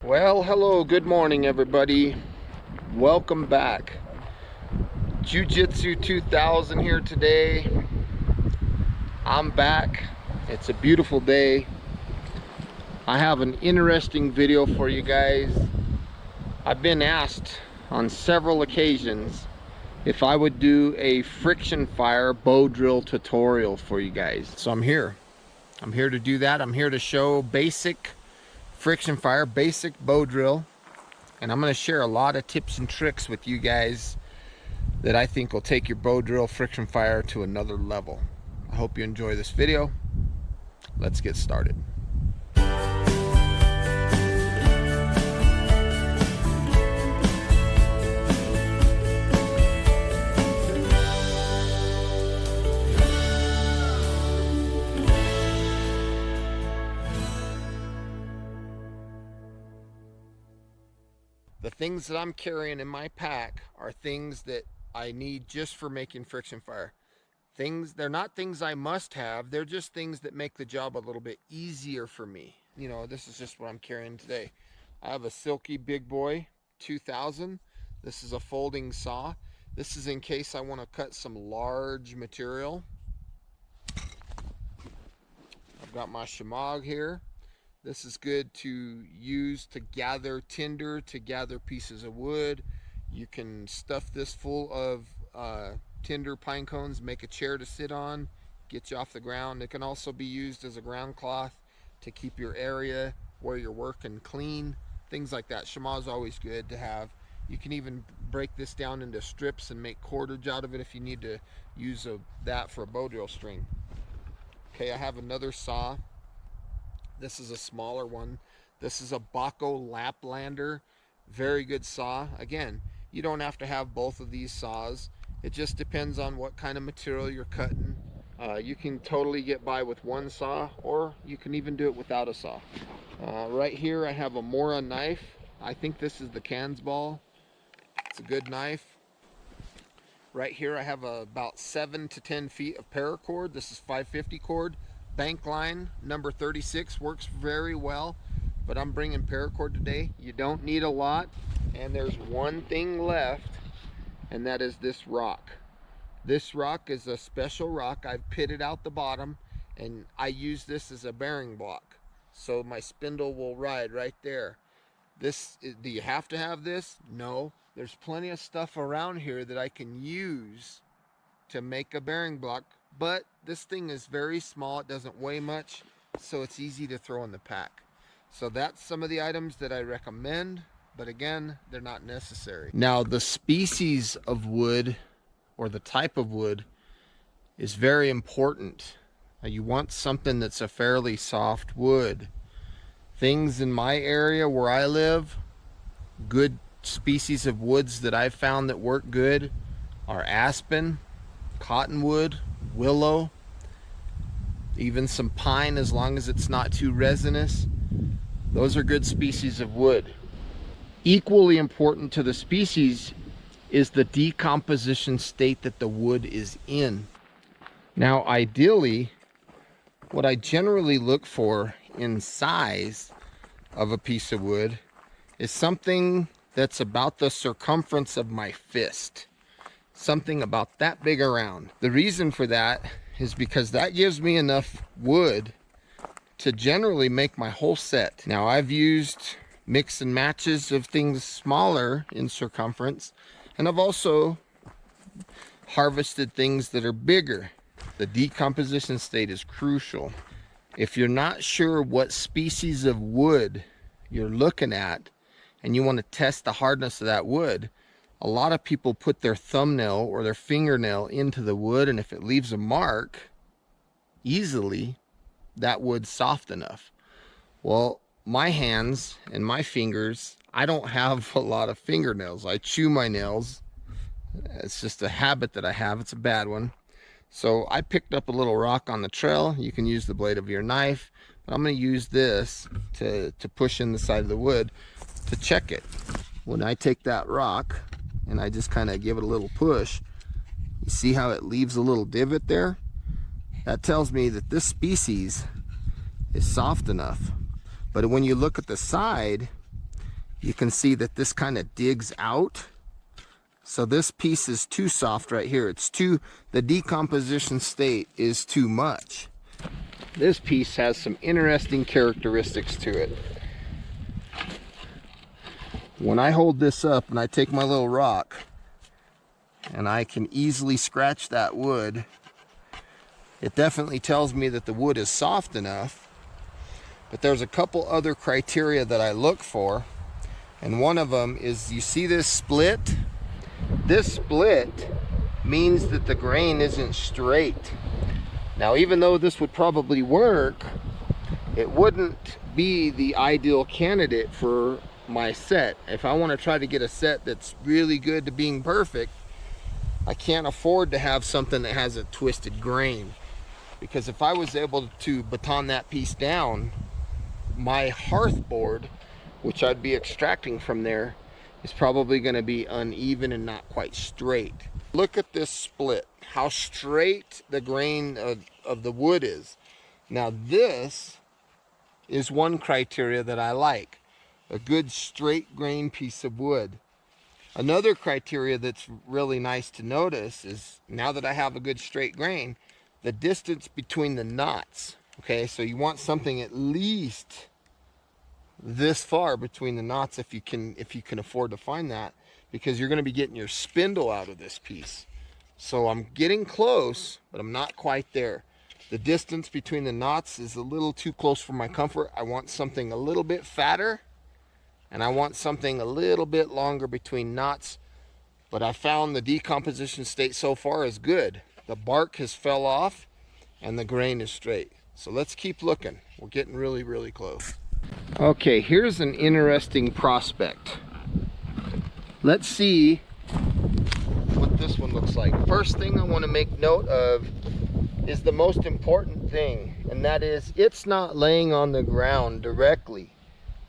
Well, hello, good morning everybody. Welcome back. Jiu-Jitsu 2000 here today. I'm back. It's a beautiful day. I have an interesting video for you guys. I've been asked on several occasions if I would do a friction fire bow drill tutorial for you guys. So I'm here. I'm here to do that. I'm here to show basic friction fire, basic bow drill. And I'm going to share a lot of tips and tricks with you guys that I think will take your bow drill friction fire to another level. I hope you enjoy this video. Let's get started. The things that I'm carrying in my pack are things that I need just for making friction fire. They're not things I must have, they're just things that make the job a little bit easier for me. You know, this is just what I'm carrying today. I have a Silky Big Boy 2000. This is a folding saw. This is in case I want to cut some large material. I've got my shemagh here. This is good to use to gather tinder, to gather pieces of wood. You can stuff this full of tinder pine cones, make a chair to sit on, get you off the ground. It can also be used as a ground cloth to keep your area where you're working clean, things like that. Shemagh is always good to have. You can even break this down into strips and make cordage out of it if you need to use that for a bow drill string. Okay, I have another saw. This is a smaller one. This is a Baco Laplander. Very good saw. Again, you don't have to have both of these saws. It just depends on what kind of material you're cutting. You can totally get by with one saw, or you can even do it without a saw. Right here I have a Mora knife. I think this is the Cans ball. It's a good knife. Right here I have about 7 to 10 feet of paracord. This is 550 cord. Bank line number 36 works very well, but I'm bringing paracord today. You don't need a lot, and there's one thing left, and that is this rock. This rock is a special rock. I've pitted out the bottom, and I use this as a bearing block, so my spindle will ride right there. Do you have to have this? No. There's plenty of stuff around here that I can use to make a bearing block, but this thing is very small. It doesn't weigh much, so it's easy to throw in the pack. So that's some of the items that I recommend, but again, they're not necessary. Now, the species of wood or the type of wood is very important. Now, you want something that's a fairly soft wood. Things in my area where I live, good species of woods that I've found that work good are aspen, cottonwood, willow, even some pine, as long as it's not too resinous. Those are good species of wood. Equally important to the species is the decomposition state that the wood is in. Now, ideally, what I generally look for in size of a piece of wood is something that's about the circumference of my fist. Something about that big around. The reason for that is because that gives me enough wood to generally make my whole set. Now, I've used mix and matches of things smaller in circumference, and I've also harvested things that are bigger. The decomposition state is crucial. If you're not sure what species of wood you're looking at and you want to test the hardness of that wood, a lot of people put their thumbnail or their fingernail into the wood, and if it leaves a mark easily, that wood's soft enough. Well, my hands and my fingers, I don't have a lot of fingernails. I chew my nails. It's just a habit that I have. It's a bad one. So I picked up a little rock on the trail. You can use the blade of your knife, but I'm going to use this to push in the side of the wood to check it. When I take that rock and I just kind of give it a little push, you see how it leaves a little divot there? That tells me that this species is soft enough. But when you look at the side, you can see that this kind of digs out. So this piece is too soft right here. The decomposition state is too much. This piece has some interesting characteristics to it. When I hold this up and I take my little rock and I can easily scratch that wood, it definitely tells me that the wood is soft enough. But there's a couple other criteria that I look for, and one of them is, you see this split? This split means that the grain isn't straight. Now, even though this would probably work, it wouldn't be the ideal candidate for my set. If I want to try to get a set that's really good to being perfect, I can't afford to have something that has a twisted grain. Because if I was able to baton that piece down, my hearth board, which I'd be extracting from there, is probably going to be uneven and not quite straight. Look at this split, how straight the grain of the wood is. Now this is one criteria that I like, a good straight grain piece of wood. Another criteria that's really nice to notice is, now that I have a good straight grain, the distance between the knots. Okay, so you want something at least this far between the knots if you can afford to find that, because you're going to be getting your spindle out of this piece. So I'm getting close, but I'm not quite there. The distance between the knots is a little too close for my comfort. I want something a little bit fatter, and I want something a little bit longer between knots. But I found the decomposition state so far is good. The bark has fell off and the grain is straight. So let's keep looking. We're getting really, really close. Okay, here's an interesting prospect. Let's see what this one looks like. First thing I want to make note of is the most important thing, and that is it's not laying on the ground directly.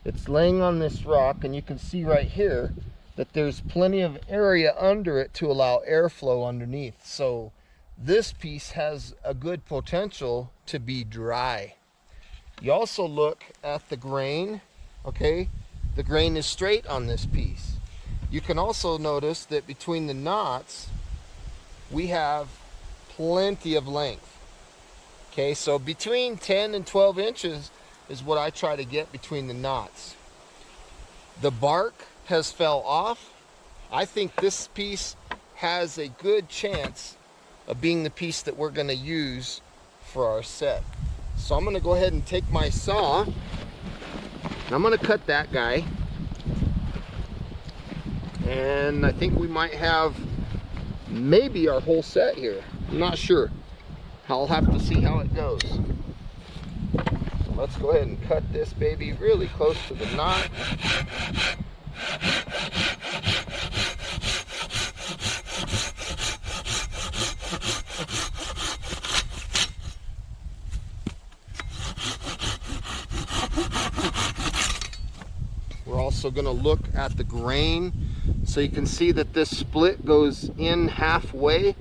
It's laying on this rock, and you can see right here that there's plenty of area under it to allow airflow underneath. So this piece has a good potential to be dry. You also look at the grain, okay? The grain is straight on this piece. You can also notice that between the knots, we have plenty of length. Okay, so between 10 and 12 inches is what I try to get between the knots. The bark has fell off. I think this piece has a good chance of being the piece that we're going to use for our set. So I'm going to go ahead and take my saw, and I'm going to cut that guy. And I think we might have maybe our whole set here. I'm not sure. I'll have to see how it goes. So let's go ahead and cut this baby really close to the knot. We're also going to look at the grain, so you can see that this split goes in halfway.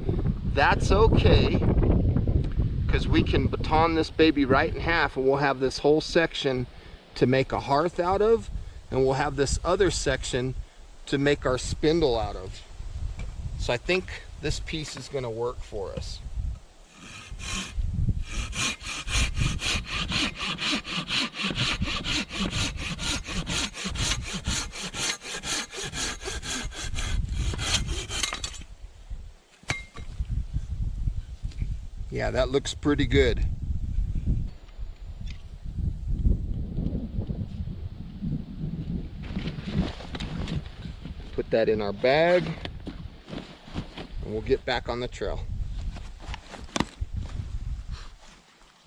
That's okay, because we can baton this baby right in half, and we'll have this whole section to make a hearth out of, and we'll have this other section to make our spindle out of. So I think this piece is going to work for us. Yeah, that looks pretty good. Put that in our bag, and we'll get back on the trail.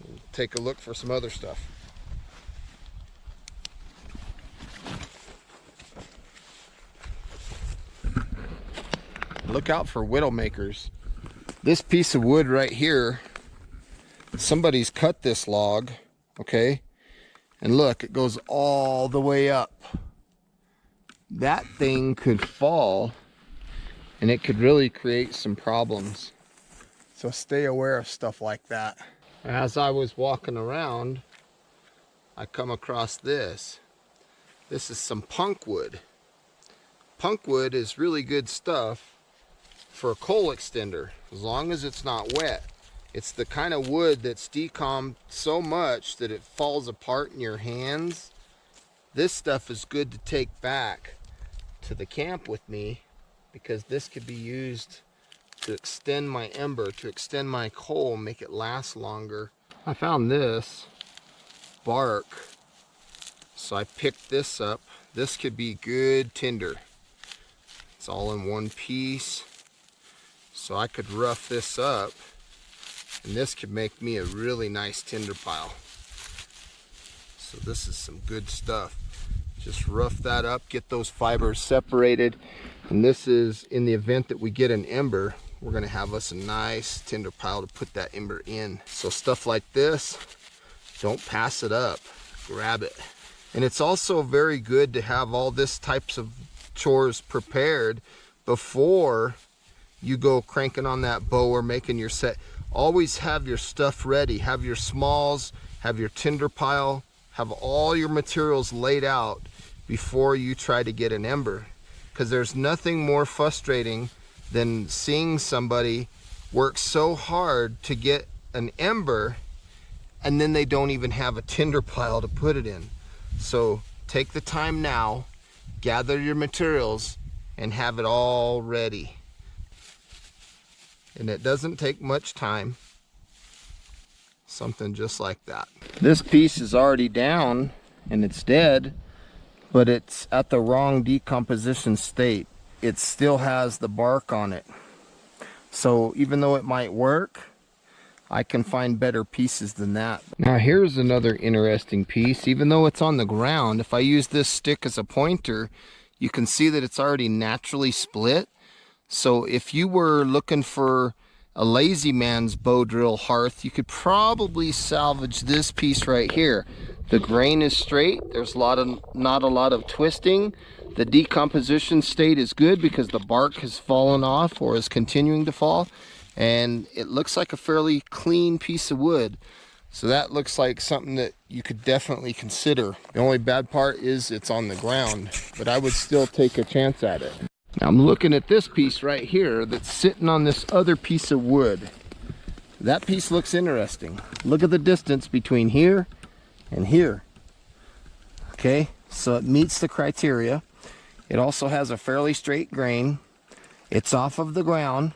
We'll take a look for some other stuff. Look out for widowmakers. This piece of wood right here, somebody's cut this log, okay? And look, it goes all the way up. That thing could fall, and it could really create some problems. So stay aware of stuff like that. As I was walking around, I come across this. This is some punk wood. Punk wood is really good stuff for a coal extender, as long as it's not wet. It's the kind of wood that's decommed so much that it falls apart in your hands. This stuff is good to take back to the camp with me, because this could be used to extend my ember, to extend my coal, make it last longer. I found this bark, so I picked this up. This could be good tinder. It's all in one piece, so I could rough this up, and this could make me a really nice tinder pile. So this is some good stuff. Just rough that up, get those fibers separated, and this is in the event that we get an ember, we're going to have us a nice tinder pile to put that ember in. So stuff like this, don't pass it up, grab it. And it's also very good to have all this types of chores prepared before you go cranking on that bow or making your set. Always have your stuff ready. Have your smalls, have your tinder pile, have all your materials laid out before you try to get an ember. Because there's nothing more frustrating than seeing somebody work so hard to get an ember and then they don't even have a tinder pile to put it in. So take the time now, gather your materials, and have it all ready. And it doesn't take much time. Something just like that. This piece is already down and it's dead, but it's at the wrong decomposition state. It still has the bark on it. So even though it might work, I can find better pieces than that. Now here's another interesting piece. Even though it's on the ground, if I use this stick as a pointer, you can see that it's already naturally split. So if you were looking for a lazy man's bow drill hearth, you could probably salvage this piece right here. The grain is straight, there's not a lot of twisting. The decomposition state is good because the bark has fallen off or is continuing to fall, and it looks like a fairly clean piece of wood. So that looks like something that you could definitely consider. The only bad part is it's on the ground, but I would still take a chance at it. Now I'm looking at this piece right here that's sitting on this other piece of wood. That piece looks interesting. Look at the distance between here and here. Okay, so it meets the criteria. It also has a fairly straight grain. It's off of the ground,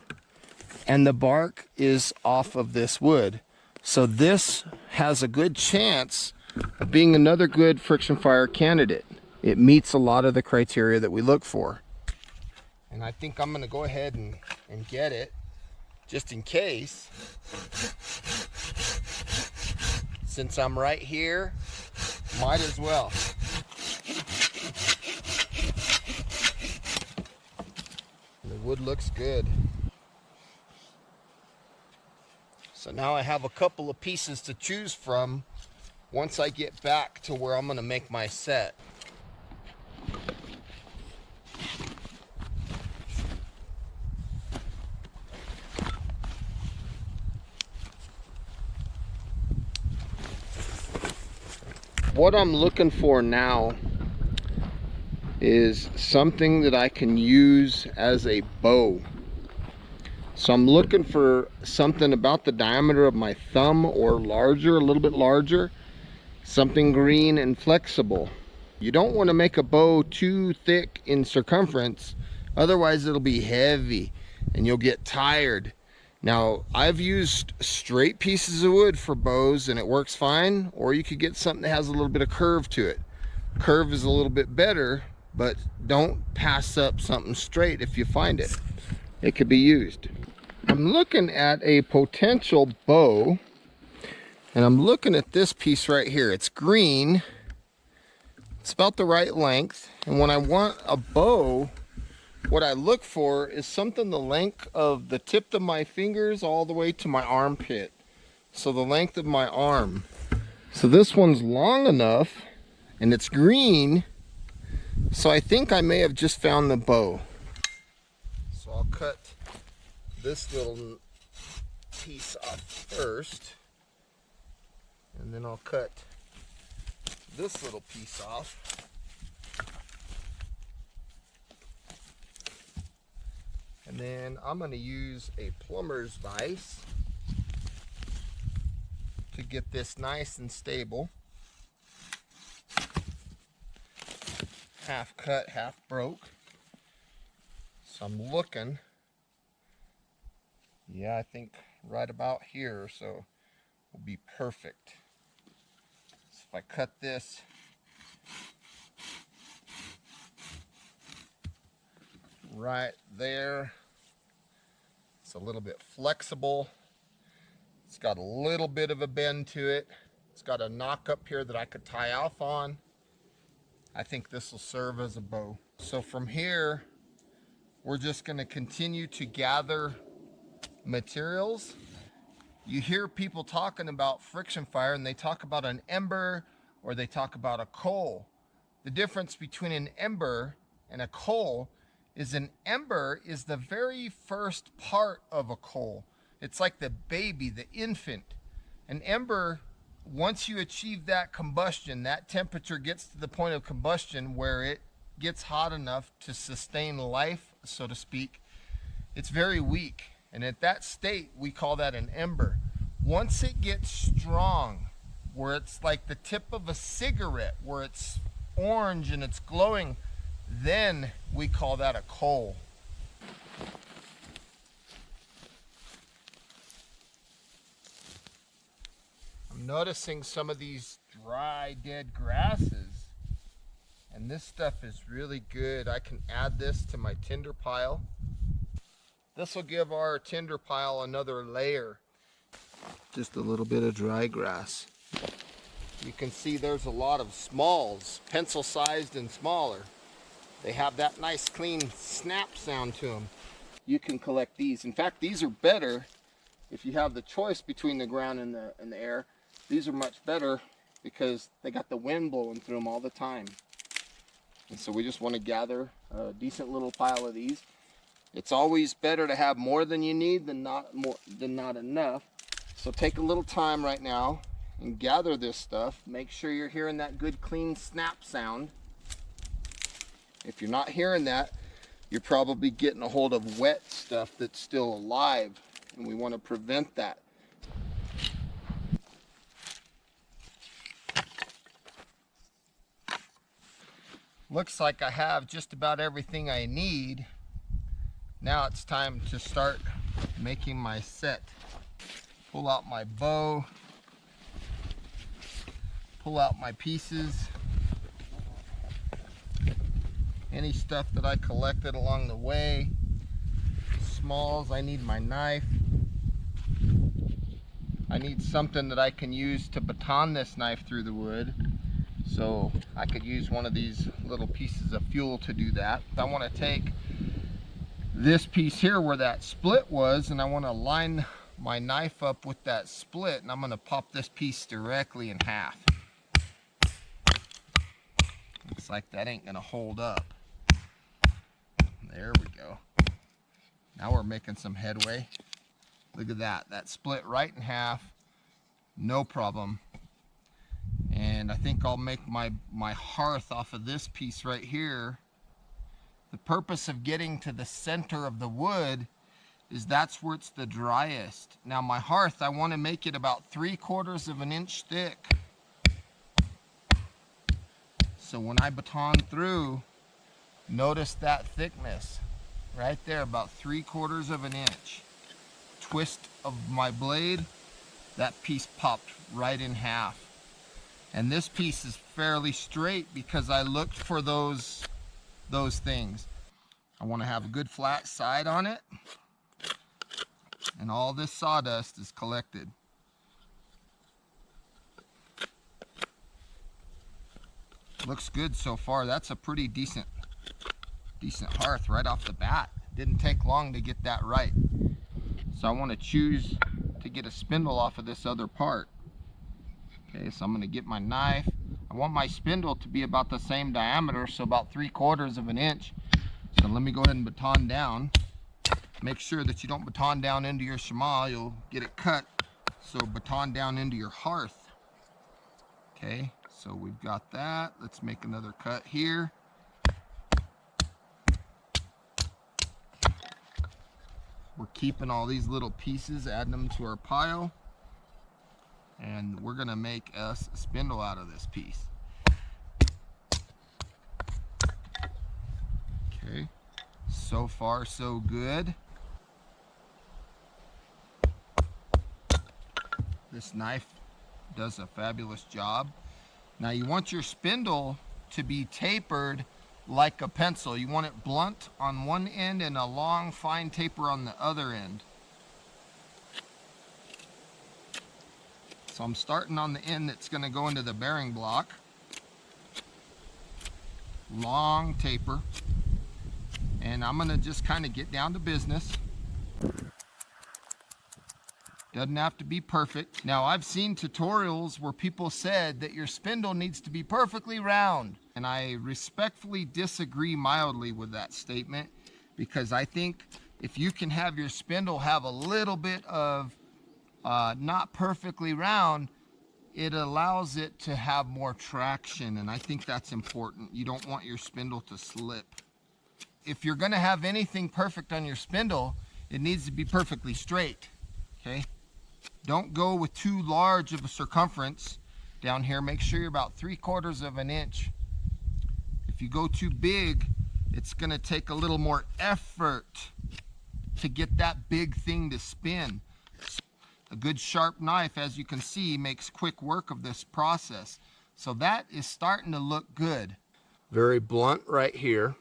and the bark is off of this wood. So this has a good chance of being another good friction fire candidate. It meets a lot of the criteria that we look for. And I think I'm going to go ahead and get it, just in case. Since I'm right here, might as well. The wood looks good. So now I have a couple of pieces to choose from once I get back to where I'm going to make my set. What I'm looking for now is something that I can use as a bow. So I'm looking for something about the diameter of my thumb or larger, a little bit larger, something green and flexible. You don't want to make a bow too thick in circumference, otherwise it'll be heavy and you'll get tired. Now, I've used straight pieces of wood for bows and it works fine, or you could get something that has a little bit of curve to it. Curve is a little bit better, but don't pass up something straight if you find it. It could be used. I'm looking at a potential bow, and I'm looking at this piece right here. It's green. It's about the right length, and when I want a bow, what I look for is something the length of the tip of my fingers all the way to my armpit. So the length of my arm. So this one's long enough and it's green. So I think I may have just found the bow. So I'll cut this little piece off first. And then I'll cut this little piece off. then I'm going to use a plumber's vise to get this nice and stable. Half cut, half broke. So I'm looking. Yeah, I think right about here, so will be perfect. So if I cut this right there, it's a little bit flexible. It's got a little bit of a bend to it. It's got a knock up here that I could tie off on. I think this will serve as a bow. So from here, we're just going to continue to gather materials. You hear people talking about friction fire and they talk about an ember or they talk about a coal. The difference between an ember and a coal is an ember is the very first part of a coal. It's like the baby, the infant. An ember, once you achieve that combustion, that temperature gets to the point of combustion where it gets hot enough to sustain life, so to speak. It's very weak. And at that state, we call that an ember. Once it gets strong, where it's like the tip of a cigarette, where it's orange and it's glowing, then we call that a coal. I'm noticing some of these dry, dead grasses, and this stuff is really good. I can add this to my tinder pile. This will give our tinder pile another layer. Just a little bit of dry grass. You can see there's a lot of smalls, pencil sized and smaller. They have that nice clean snap sound to them. You can collect these. In fact, these are better if you have the choice between the ground and the air. These are much better because they got the wind blowing through them all the time. And so we just want to gather a decent little pile of these. It's always better to have more than you need than not enough. So take a little time right now and gather this stuff. Make sure you're hearing that good clean snap sound. If you're not hearing that, you're probably getting a hold of wet stuff that's still alive, and we want to prevent that. Looks like I have just about everything I need. Now it's time to start making my set. Pull out my bow, pull out my pieces, any stuff that I collected along the way. Smalls, I need my knife. I need something that I can use to baton this knife through the wood. So I could use one of these little pieces of fuel to do that. I want to take this piece here where that split was, and I want to line my knife up with that split, and I'm going to pop this piece directly in half. Looks like that ain't going to hold up. There we go. Now we're making some headway. Look at that. That split right in half. No problem. And I think I'll make my hearth off of this piece right here. The purpose of getting to the center of the wood is that's where it's the driest. Now my hearth, I want to make it about 3/4 of an inch thick. So when I baton through, notice that thickness right there, about 3/4 of an inch. Twist of my blade, that piece popped right in half. And this piece is fairly straight because I looked for those things. I want to have a good flat side on it, and all this sawdust is collected. Looks good so far. That's a pretty decent hearth right off the bat. Didn't take long to get that right. So I want to choose to get a spindle off of this other part. Okay, so I'm going to get my knife. I want my spindle to be about the same diameter, so about 3/4 of an inch. So let me go ahead and baton down. Make sure that you don't baton down into your chamois, you'll get it cut. So baton down into your hearth. Okay, so we've got that. Let's make another cut here. We're keeping all these little pieces, adding them to our pile, and we're gonna make us a spindle out of this piece. Okay, so far so good. This knife does a fabulous job. Now you want your spindle to be tapered like a pencil. You want it blunt on one end and a long fine taper on the other end. So I'm starting on the end that's going to go into the bearing block. Long taper. And I'm going to just kind of get down to business. Doesn't have to be perfect. Now I've seen tutorials where people said that your spindle needs to be perfectly round. And I respectfully disagree mildly with that statement, because I think if you can have your spindle have a little bit of not perfectly round, it allows it to have more traction, and I think that's important. You don't want your spindle to slip. If you're gonna have anything perfect on your spindle, it needs to be perfectly straight, okay? Don't go with too large of a circumference down here. Make sure you're about 3/4 of an inch. If you go too big, it's gonna take a little more effort to get that big thing to spin. A good sharp knife, as you can see, makes quick work of this process. So that is starting to look good. Very blunt right here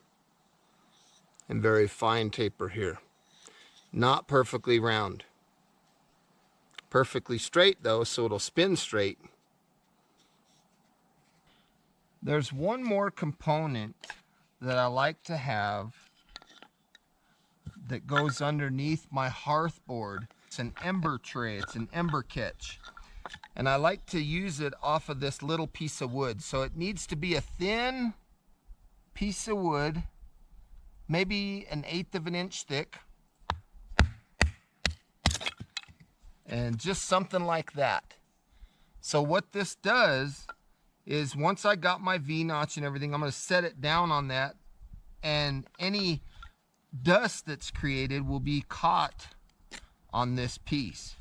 and very fine taper here. Not perfectly round. Perfectly straight though, so it'll spin straight. There's one more component that I like to have that goes underneath my hearth board. It's an ember tray, it's an ember catch. And I like to use it off of this little piece of wood. So it needs to be a thin piece of wood, maybe 1/8 of an inch thick. And just something like that. So what this does is, once I got my V-notch and everything, I'm going to set it down on that, and any dust that's created will be caught on this piece.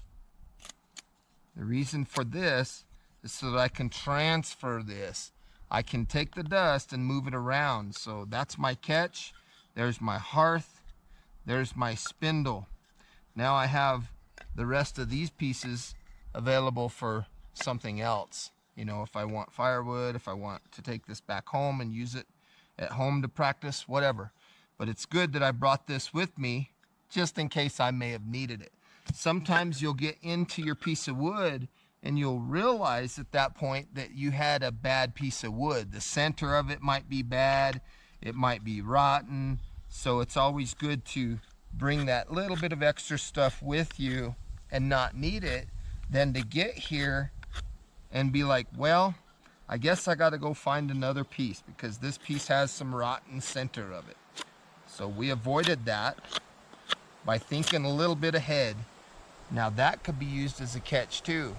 The reason for this is so that I can transfer this. I can take the dust and move it around. So that's my catch. There's my hearth. There's my spindle. Now I have the rest of these pieces available for something else. You know, if I want firewood, if I want to take this back home and use it at home to practice, whatever. But it's good that I brought this with me just in case I may have needed it. Sometimes you'll get into your piece of wood and you'll realize at that point that you had a bad piece of wood. The center of it might be bad, it might be rotten. So it's always good to bring that little bit of extra stuff with you and not need it, than to get here and be like, well, I guess I got to go find another piece because this piece has some rotten center of it. So we avoided that by thinking a little bit ahead. Now that could be used as a catch too.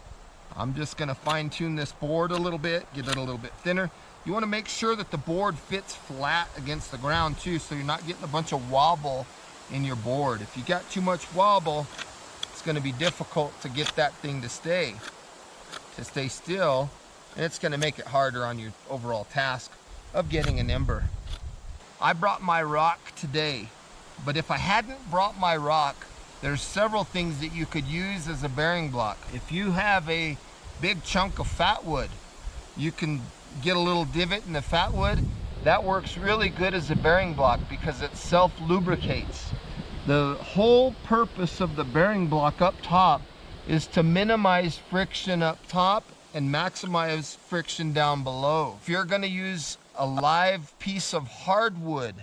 I'm just going to fine tune this board a little bit, get it a little bit thinner. You want to make sure that the board fits flat against the ground too, so you're not getting a bunch of wobble in your board. If you got too much wobble, it's going to be difficult to get that thing to stay still, and it's going to make it harder on your overall task of getting an ember. I brought my rock today, but if I hadn't brought my rock, there's several things that you could use as a bearing block. If you have a big chunk of fat wood, you can get a little divot in the fat wood. That works really good as a bearing block because it self-lubricates. The whole purpose of the bearing block up top is to minimize friction up top and maximize friction down below. If you're going to use a live piece of hardwood,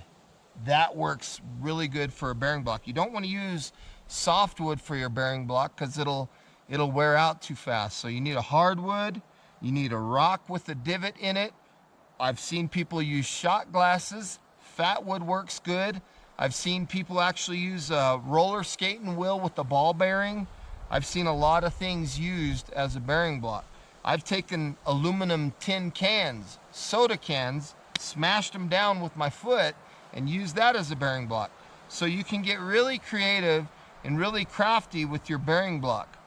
that works really good for a bearing block. You don't want to use softwood for your bearing block because it'll wear out too fast. So you need a hardwood, you need a rock with a divot in it. I've seen people use shot glasses. Fat wood works good. I've seen people actually use a roller skating wheel with the ball bearing. I've seen a lot of things used as a bearing block. I've taken aluminum tin cans, soda cans, smashed them down with my foot and used that as a bearing block. So you can get really creative and really crafty with your bearing block.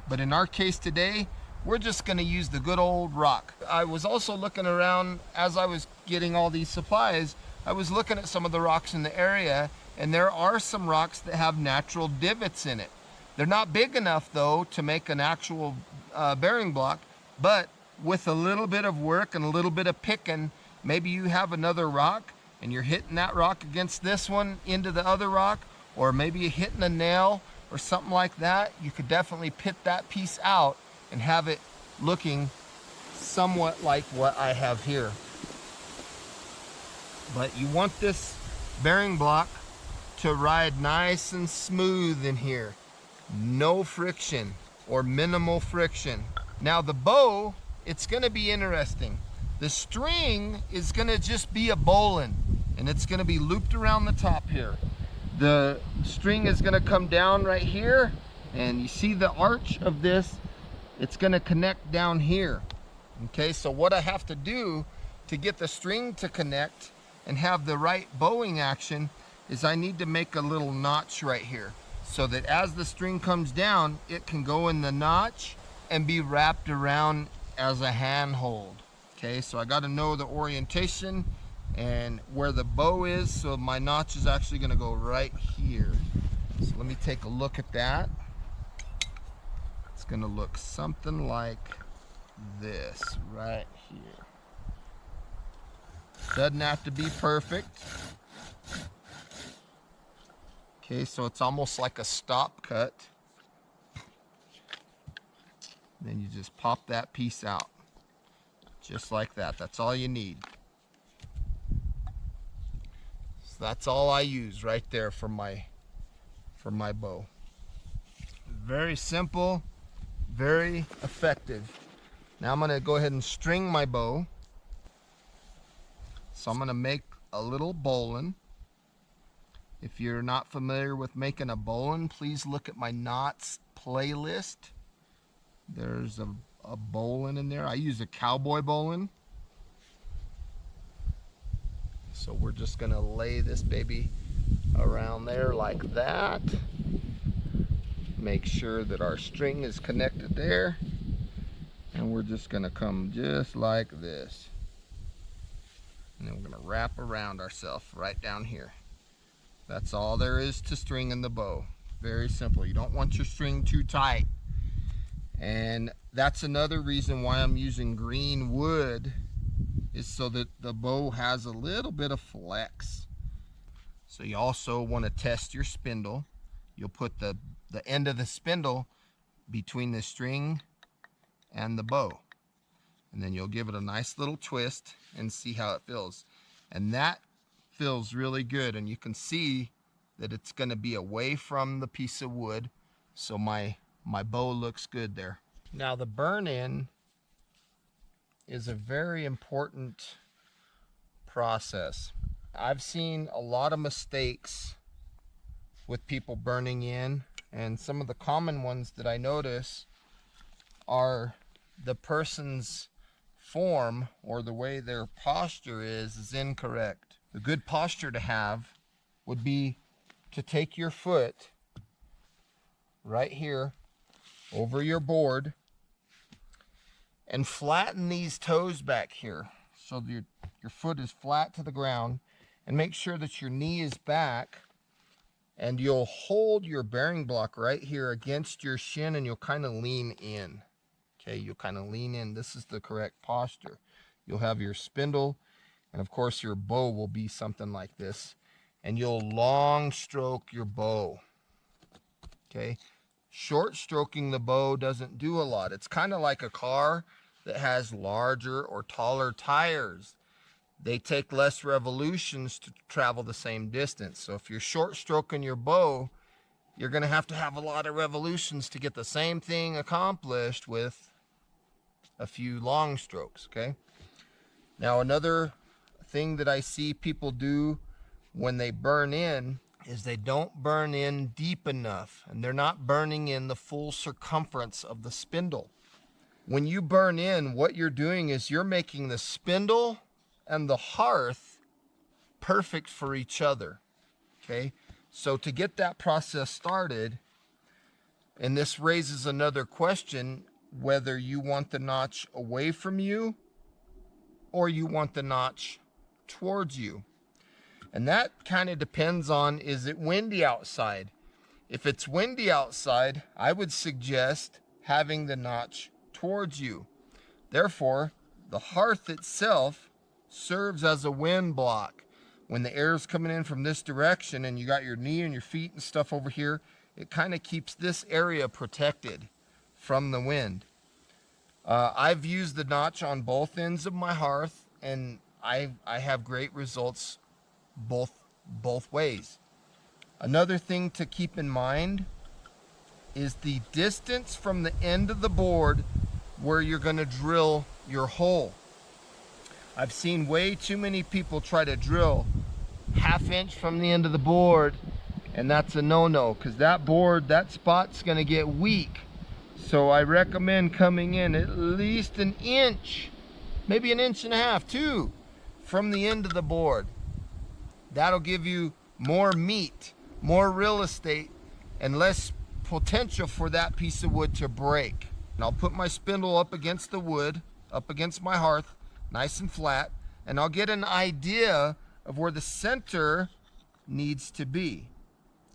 But in our case today, we're just gonna use the good old rock. I was also looking around as I was getting all these supplies. I was looking at some of the rocks in the area, and there are some rocks that have natural divots in it. They're not big enough though to make an actual bearing block, but with a little bit of work and a little bit of picking, maybe you have another rock and you're hitting that rock against this one into the other rock, or maybe you're hitting a nail or something like that. You could definitely pit that piece out and have it looking somewhat like what I have here. But you want this bearing block to ride nice and smooth in here. No friction or minimal friction. Now the bow, it's gonna be interesting. The string is gonna just be a bowline, and it's gonna be looped around the top here. The string is gonna come down right here, and you see the arch of this, it's gonna connect down here. Okay, so what I have to do to get the string to connect and have the right bowing action is I need to make a little notch right here, so that as the string comes down, it can go in the notch and be wrapped around as a handhold. Okay, so I got to know the orientation and where the bow is, so my notch is actually going to go right here. So let me take a look at that. It's going to look something like this right here. Doesn't have to be perfect. Okay, so it's almost like a stop cut. Then you just pop that piece out. Just like that. That's all you need. So that's all I use right there for my bow. Very simple, very effective. Now I'm going to go ahead and string my bow. So I'm going to make a little bowline. If you're not familiar with making a bowline, please look at my knots playlist. There's a bowline in there. I use a cowboy bowline. So we're just going to lay this baby around there like that. Make sure that our string is connected there. And we're just going to come just like this. And then we're going to wrap around ourselves right down here. That's all there is to stringing the bow. Very simple. You don't want your string too tight. And that's another reason why I'm using green wood, is so that the bow has a little bit of flex. So you also want to test your spindle. You'll put the end of the spindle between the string and the bow. And then you'll give it a nice little twist and see how it feels. And that feels really good, and you can see that it's going to be away from the piece of wood, so my bow looks good there. Now the burn-in is a very important process. I've seen a lot of mistakes with people burning in, and some of the common ones that I notice are the person's form, or the way their posture is incorrect. The good posture to have would be to take your foot right here over your board and flatten these toes back here so your foot is flat to the ground, and make sure that your knee is back, and you'll hold your bearing block right here against your shin, and you'll kind of lean in. Okay, you'll kind of lean in. This is the correct posture. You'll have your spindle, and of course your bow will be something like this, and you'll long stroke your bow. Okay, short stroking the bow doesn't do a lot. It's kind of like a car that has larger or taller tires. They take less revolutions to travel the same distance. So if you're short stroking your bow, you're going to have a lot of revolutions to get the same thing accomplished with a few long strokes. Okay, now another thing that I see people do when they burn in is they don't burn in deep enough, and they're not burning in the full circumference of the spindle. When you burn in, what you're doing is you're making the spindle and the hearth perfect for each other. Okay, So to get that process started, and this raises another question, whether you want the notch away from you or you want the notch towards you. And that kind of depends on, is it windy outside? If it's windy outside, I would suggest having the notch towards you. Therefore, the hearth itself serves as a wind block. When the air is coming in from this direction and you got your knee and your feet and stuff over here, it kind of keeps this area protected from the wind. I've used the notch on both ends of my hearth, and I have great results both ways. Another thing to keep in mind is the distance from the end of the board where you're going to drill your hole. I've seen way too many people try to drill ½ inch from the end of the board, and that's a no-no, because that spot's going to get weak. So I recommend coming in at least an inch, maybe 1.5 inches too, from the end of the board. That'll give you more meat, more real estate, and less potential for that piece of wood to break. And I'll put my spindle up against the wood, up against my hearth, nice and flat, and I'll get an idea of where the center needs to be.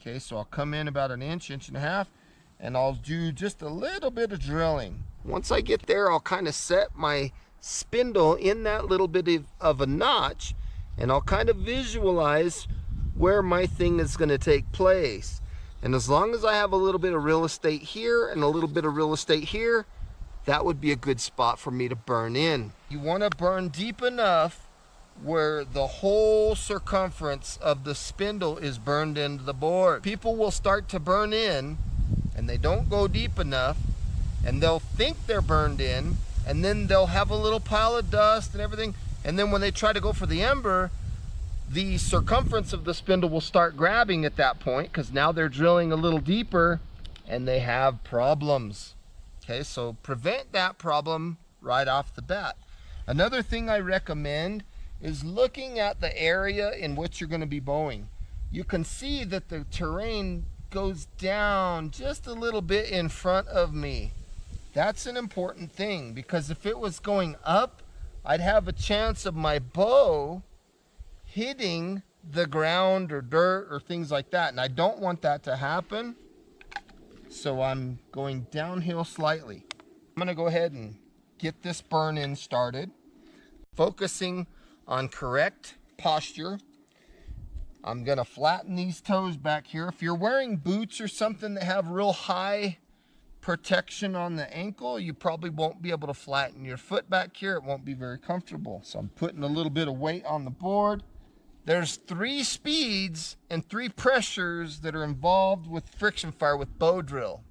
Okay, so I'll come in about 1 inch, 1.5 inches, and I'll do just a little bit of drilling. Once I get there, I'll kind of set my spindle in that little bit of a notch, and I'll kind of visualize where my thing is going to take place. And as long as I have a little bit of real estate here and a little bit of real estate here, that would be a good spot for me to burn in. You want to burn deep enough where the whole circumference of the spindle is burned into the board. People will start to burn in and they don't go deep enough, and they'll think they're burned in, and then they'll have a little pile of dust and everything, and then when they try to go for the ember, the circumference of the spindle will start grabbing at that point, because now they're drilling a little deeper and they have problems. Okay, so prevent that problem right off the bat. Another thing I recommend is looking at the area in which you're going to be bowing. You can see that the terrain goes down just a little bit in front of me. That's an important thing, because if it was going up, I'd have a chance of my bow hitting the ground or dirt or things like that, and I don't want that to happen. So I'm going downhill slightly. I'm going to go ahead and get this burn in started, focusing on correct posture. I'm going to flatten these toes back here. If you're wearing boots or something that have real high protection on the ankle, you probably won't be able to flatten your foot back here. It won't be very comfortable. So I'm putting a little bit of weight on the board. There's 3 speeds and 3 pressures that are involved with friction fire with bow drill: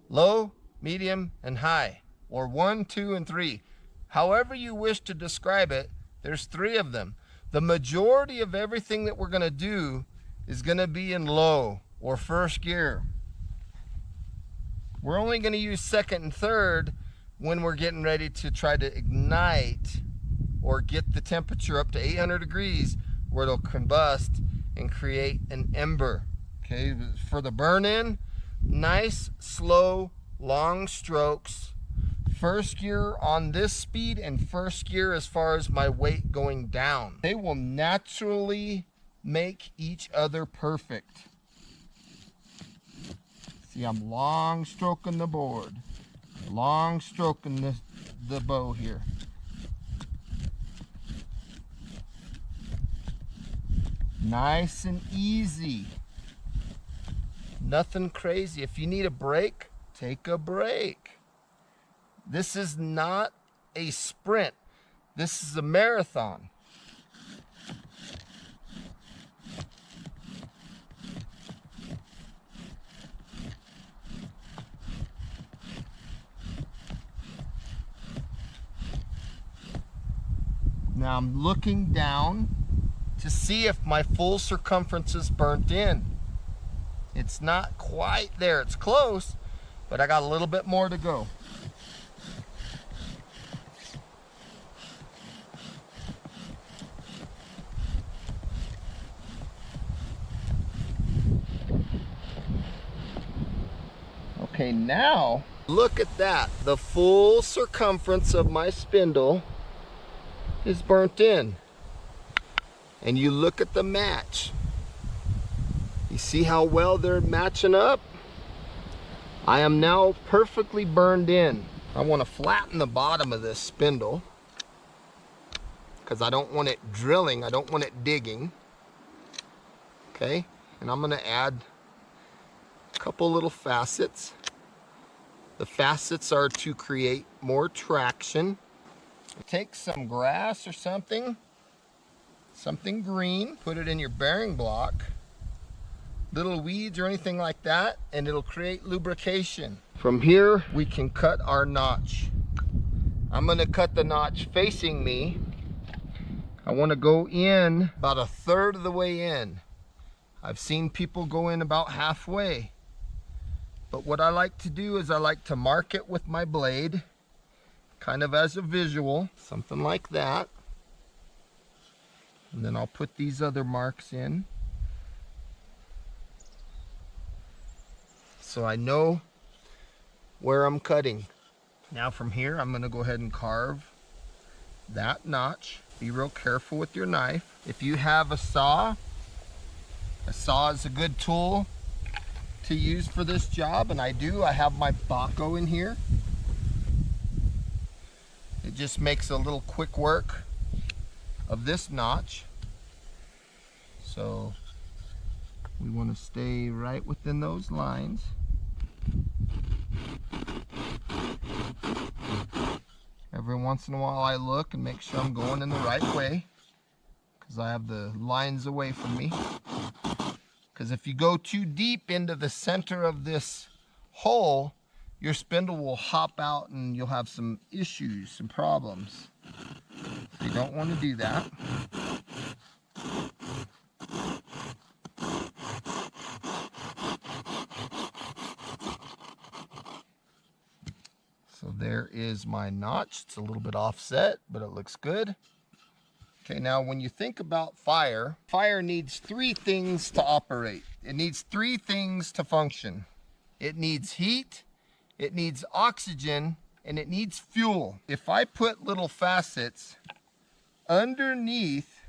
low, medium, and high, or 1, 2, and 3. However you wish to describe it, there's 3 of them. The majority of everything that we're going to do is going to be in low or first gear. We're only going to use second and third when we're getting ready to try to ignite or get the temperature up to 800 degrees where it'll combust and create an ember. Okay, for the burn in, nice, slow, long strokes. First gear on this speed and first gear as far as my weight going down. They will naturally make each other perfect. See, I'm long stroking the board, long stroking the bow here. Nice and easy. Nothing crazy. If you need a break, take a break. This is not a sprint. This is a marathon. Now I'm looking down to see if my full circumference is burnt in. It's not quite there. It's close, but I got a little bit more to go. Okay, now look at that. The full circumference of my spindle is burnt in. And you look at the match. You see how well they're matching up? I am now perfectly burned in. I want to flatten the bottom of this spindle because I don't want it drilling, I don't want it digging. Okay, and I'm going to add a couple little facets. The facets are to create more traction. Take some grass or something green, put it in your bearing block, little weeds or anything like that, and it'll create lubrication. From here, we can cut our notch. I'm gonna cut the notch facing me. I wanna go in about 1/3 of the way in. I've seen people go in about halfway. But what I like to do is I like to mark it with my blade, kind of as a visual, something like that. And then I'll put these other marks in, so I know where I'm cutting. Now from here, I'm gonna go ahead and carve that notch. Be real careful with your knife. If you have a saw is a good tool to use for this job, and I do. I have my Baco in here. It just makes a little quick work of this notch. So we want to stay right within those lines. Every once in a while I look and make sure I'm going in the right way, because I have the lines away from me. Because if you go too deep into the center of this hole, your spindle will hop out and you'll have some issues, some problems. So you don't want to do that. So there is my notch. It's a little bit offset, but it looks good. Okay, now when you think about fire, fire needs 3 things to operate. It needs 3 things to function. It needs heat, it needs oxygen, and it needs fuel. If I put little facets underneath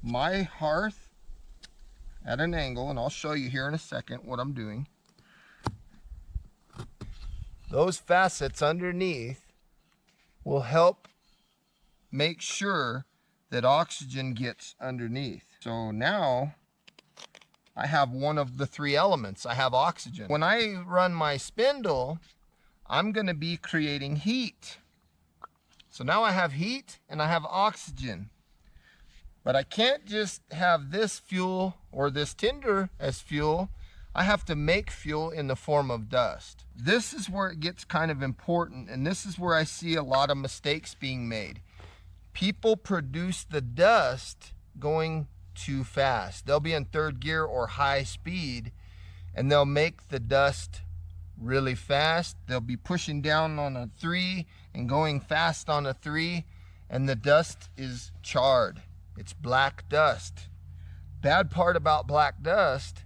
my hearth at an angle, and I'll show you here in a second what I'm doing. Those facets underneath will help make sure that oxygen gets underneath. So now I have one of the 3 elements. I have oxygen. When I run my spindle, I'm going to be creating heat. So now I have heat and I have oxygen. But I can't just have this fuel or this tinder as fuel. I have to make fuel in the form of dust. This is where it gets kind of important, and this is where I see a lot of mistakes being made. People produce the dust going too fast. They'll be in 3rd gear or high speed, and they'll make the dust really fast. They'll be pushing down on a 3 and going fast on a 3, and the dust is charred. It's black dust. Bad part about black dust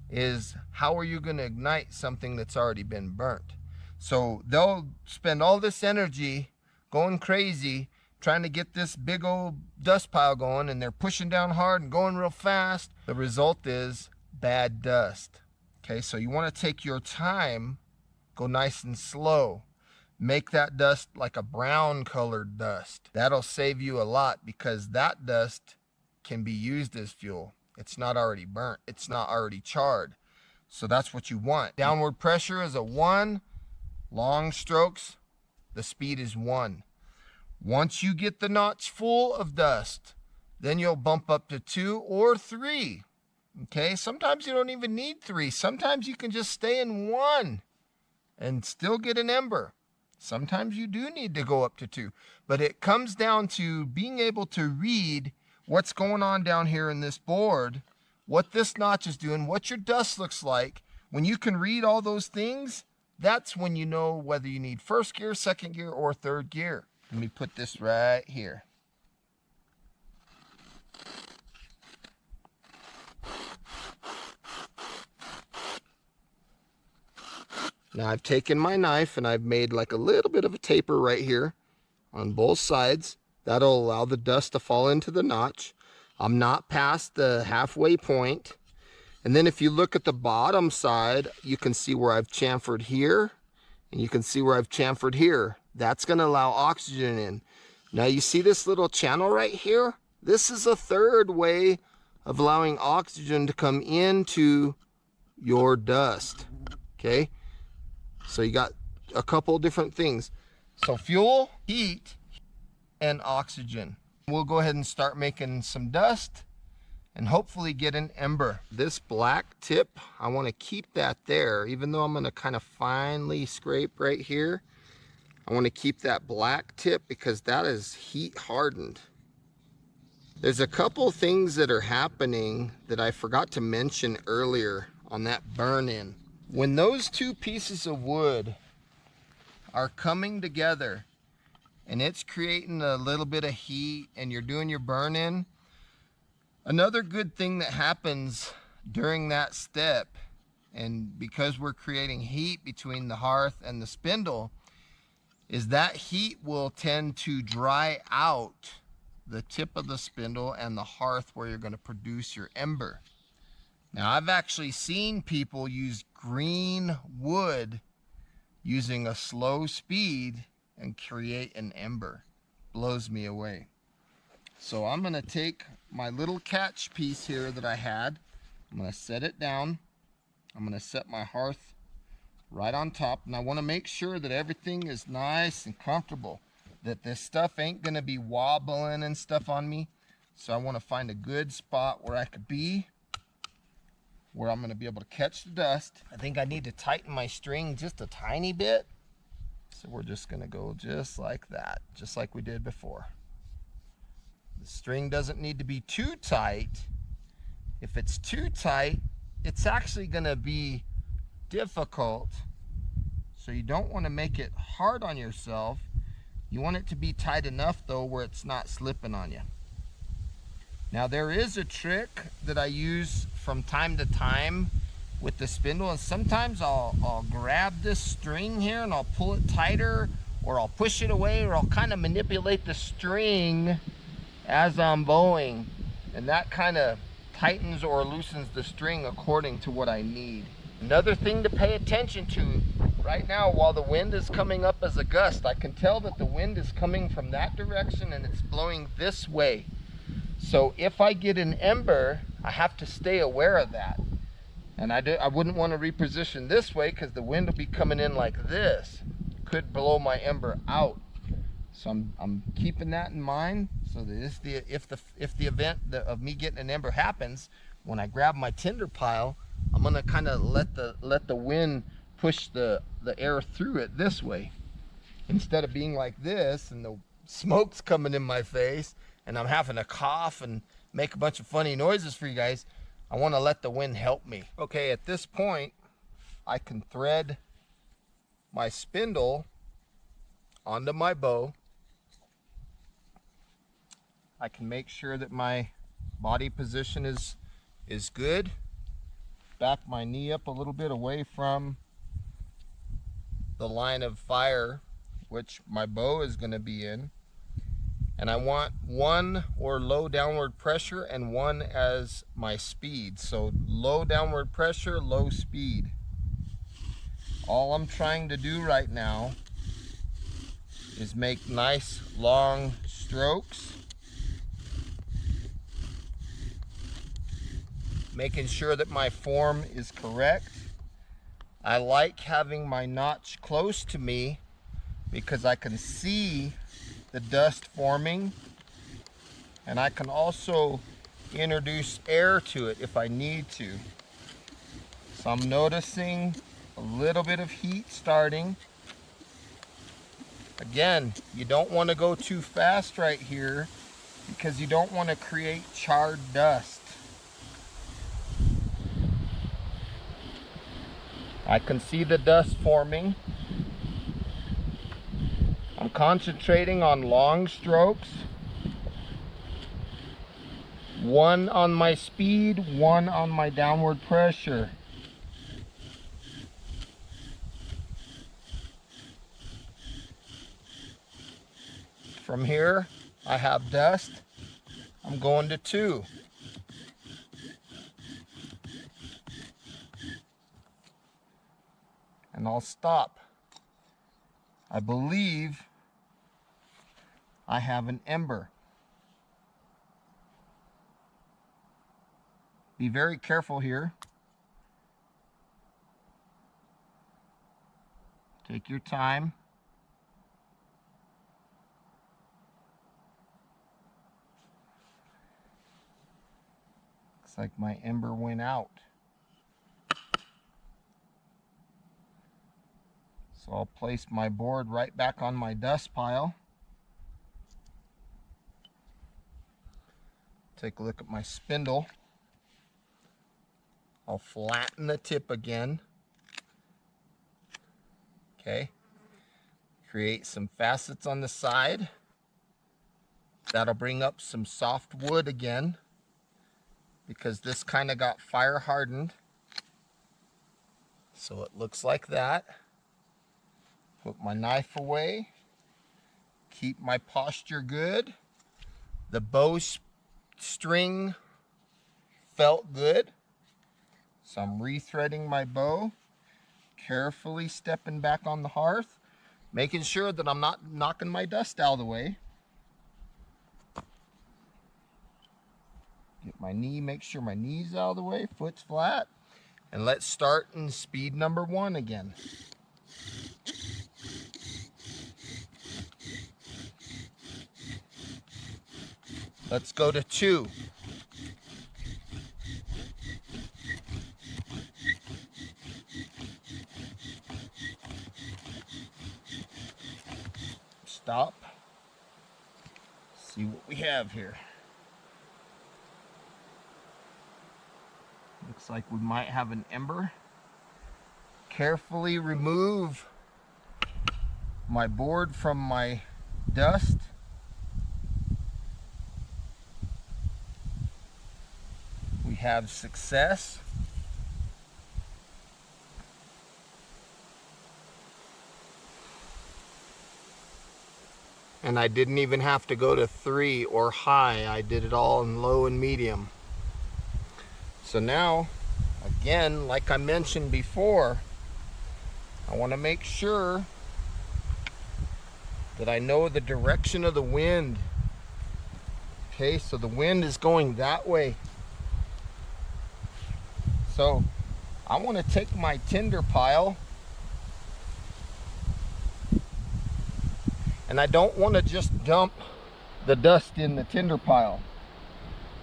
is, how are you going to ignite something that's already been burnt? So they'll spend all this energy going crazy trying to get this big old dust pile going, and they're pushing down hard and going real fast. The result is bad dust. Okay, so you want to take your time, go nice and slow. Make that dust like a brown colored dust. That'll save you a lot, because that dust can be used as fuel. It's not already burnt. It's not already charred. So that's what you want. Downward pressure is a 1. Long strokes, the speed is 1. Once you get the notch full of dust, then you'll bump up to 2 or 3. Okay, sometimes you don't even need 3. Sometimes you can just stay in 1 and still get an ember. Sometimes you do need to go up to 2. But it comes down to being able to read what's going on down here in this board, what this notch is doing, what your dust looks like. When you can read all those things, that's when you know whether you need 1st gear, 2nd gear, or 3rd gear. Let me put this right here. Now I've taken my knife and I've made like a little bit of a taper right here on both sides. That'll allow the dust to fall into the notch. I'm not past the halfway point. And then if you look at the bottom side, you can see where I've chamfered here, and you can see where I've chamfered here. That's going to allow oxygen in. Now you see this little channel right here? This is a third way of allowing oxygen to come into your dust. Okay? So you got a couple different things. So fuel, heat, and oxygen. We'll go ahead and start making some dust and hopefully get an ember. This black tip, I want to keep that there, even though I'm going to kind of finely scrape right here. I want to keep that black tip because that is heat hardened. There's a couple things that are happening that I forgot to mention earlier on that burn-in. When those two pieces of wood are coming together and it's creating a little bit of heat and you're doing your burn-in, another good thing that happens during that step, and because we're creating heat between the hearth and the spindle, is that heat will tend to dry out the tip of the spindle and the hearth where you're going to produce your ember. Now I've actually seen people use green wood using a slow speed and create an ember. Blows me away. So I'm going to take my little catch piece here that I had. I'm going to set it down. I'm going to set my hearth right on top, and I want to make sure that everything is nice and comfortable, that this stuff ain't going to be wobbling and stuff on me. So I want to find a good spot where I could be, where I'm going to be able to catch the dust. I think I need to tighten my string just a tiny bit. So we're just going to go just like that, just like we did before. The string doesn't need to be too tight. If it's too tight, it's actually going to be difficult. So you don't want to make it hard on yourself. You want it to be tight enough though where it's not slipping on you. Now there is a trick that I use from time to time with the spindle, and sometimes I'll grab this string here and I'll pull it tighter, or I'll push it away, or I'll kind of manipulate the string as I'm bowing, and that kind of tightens or loosens the string according to what I need. Another thing to pay attention to right now, while the wind is coming up as a gust, I can tell that the wind is coming from that direction and it's blowing this way. So if I get an ember, I have to stay aware of that. And I wouldn't want to reposition this way because the wind will be coming in like this. Could blow my ember out. So I'm keeping that in mind, so that if the event of me getting an ember happens, when I grab my tinder pile, I'm gonna kind of let the wind push the air through it this way, instead of being like this and the smoke's coming in my face and I'm having to cough and make a bunch of funny noises for you guys. I want to let the wind help me. Okay, at this point, I can thread my spindle onto my bow. I can make sure that my body position is good. Back my knee up a little bit away from the line of fire, which my bow is going to be in. And I want one or low downward pressure and one as my speed. So low downward pressure, low speed. All I'm trying to do right now is make nice long strokes, making sure that my form is correct. I like having my notch close to me because I can see the dust forming, and I can also introduce air to it if I need to. So I'm noticing a little bit of heat starting. Again, you don't want to go too fast right here because you don't want to create charred dust. I can see the dust forming. I'm concentrating on long strokes. One on my speed, one on my downward pressure. From here, I have dust. I'm going to 2. And I'll stop. I believe I have an ember. Be very careful here. Take your time. Looks like my ember went out. So I'll place my board right back on my dust pile. Take a look at my spindle. I'll flatten the tip again. Okay. Create some facets on the side. That'll bring up some soft wood again, because this kind of got fire hardened. So it looks like that. Put my knife away. Keep my posture good. The bowstring felt good. So I'm rethreading my bow, carefully stepping back on the hearth, making sure that I'm not knocking my dust out of the way. Get my knee, make sure my knee's out of the way, foot's flat. And let's start in speed number 1 again. Let's go to 2. Stop. See what we have here. Looks like we might have an ember. Carefully remove my board from my dust. We have success. And I didn't even have to go to 3 or high. I did it all in low and medium. So now, again, like I mentioned before, I want to make sure that I know the direction of the wind. Okay, so the wind is going that way. So I want to take my tinder pile, and I don't want to just dump the dust in the tinder pile.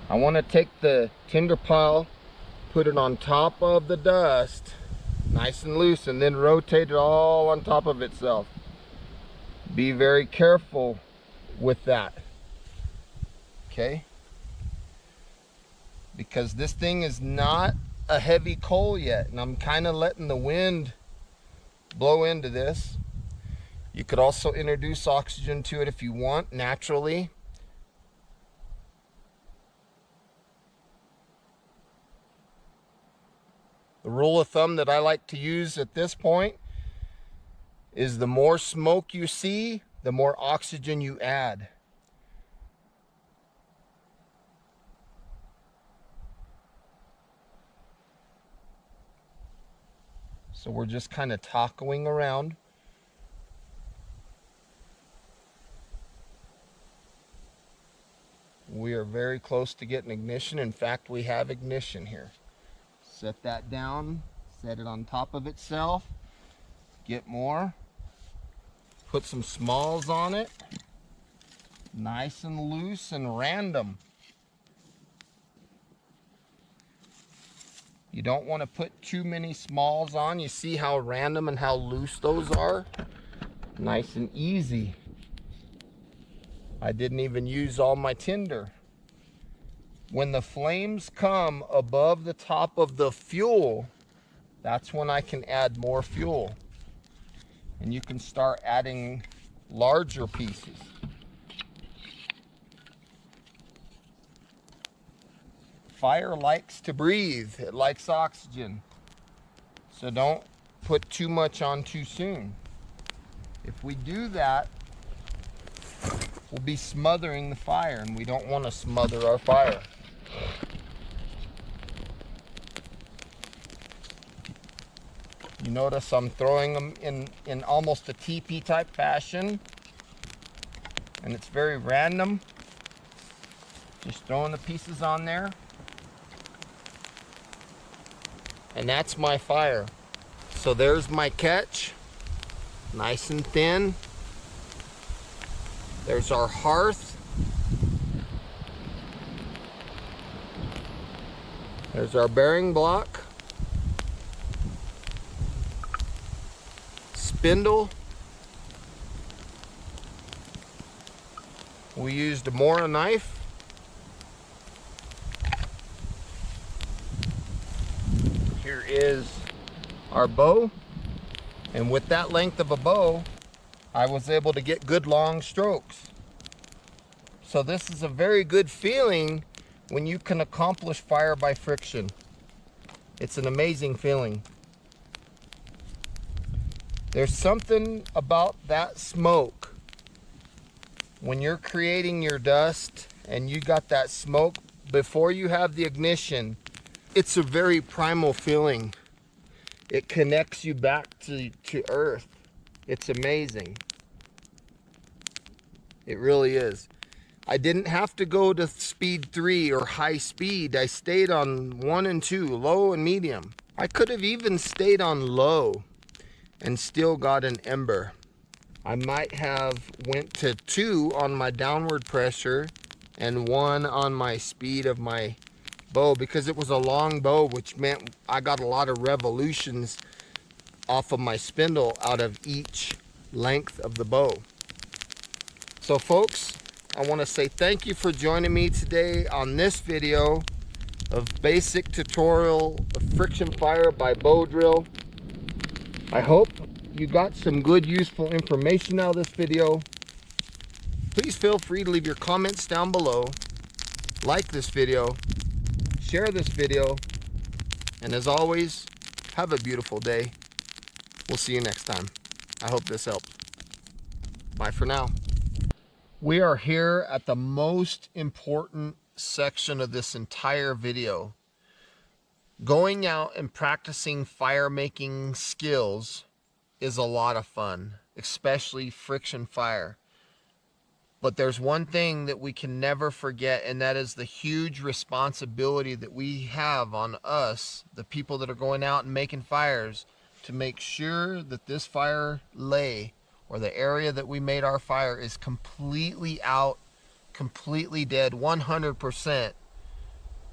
I want to take the tinder pile, put it on top of the dust, nice and loose, and then rotate it all on top of itself. Be very careful with that. Okay? Because this thing is not a heavy coal yet, and I'm kind of letting the wind blow into this. You could also introduce oxygen to it if you want, naturally. The rule of thumb that I like to use at this point is the more smoke you see, the more oxygen you add. So we're just kind of tacoing around. We are very close to getting ignition. In fact, we have ignition here. Set that down, set it on top of itself, get more, put some smalls on it, nice and loose and random. You don't want to put too many smalls on. You see how random and how loose those are? Nice and easy. I didn't even use all my tinder. When the flames come above the top of the fuel, that's when I can add more fuel. And you can start adding larger pieces. Fire likes to breathe. It likes oxygen. So don't put too much on too soon. If we do that, will be smothering the fire, and we don't want to smother our fire. You notice I'm throwing them in almost a teepee type fashion, and it's very random. Just throwing the pieces on there. And that's my fire. So there's my catch, nice and thin. There's our hearth. There's our bearing block. Spindle. We used a Mora knife. Here is our bow. And with that length of a bow, I was able to get good long strokes. So this is a very good feeling when you can accomplish fire by friction. It's an amazing feeling. There's something about that smoke when you're creating your dust and you got that smoke before you have the ignition. It's a very primal feeling. It connects you back to earth. It's amazing. It really is. I didn't have to go to speed 3 or high speed. I stayed on 1 and 2, low and medium. I could have even stayed on low and still got an ember. I might have went to 2 on my downward pressure and 1 on my speed of my bow, because it was a long bow, which meant I got a lot of revolutions off of my spindle out of each length of the bow. So folks, I want to say thank you for joining me today on this video of basic tutorial of friction fire by bow drill. I hope you got some good useful information out of this video. Please feel free to leave your comments down below, like this video, share this video, and as always, have a beautiful day. We'll see you next time. I hope this helped. Bye for now. We are here at the most important section of this entire video. Going out and practicing fire making skills is a lot of fun, especially friction fire. But there's one thing that we can never forget, and that is the huge responsibility that we have on us, the people that are going out and making fires, to make sure that this fire lay, or the area that we made our fire, is completely out, completely dead, 100%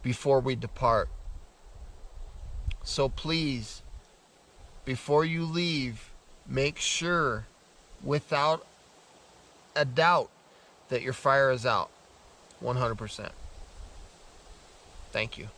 before we depart. So please, before you leave, make sure without a doubt that your fire is out 100%. Thank you.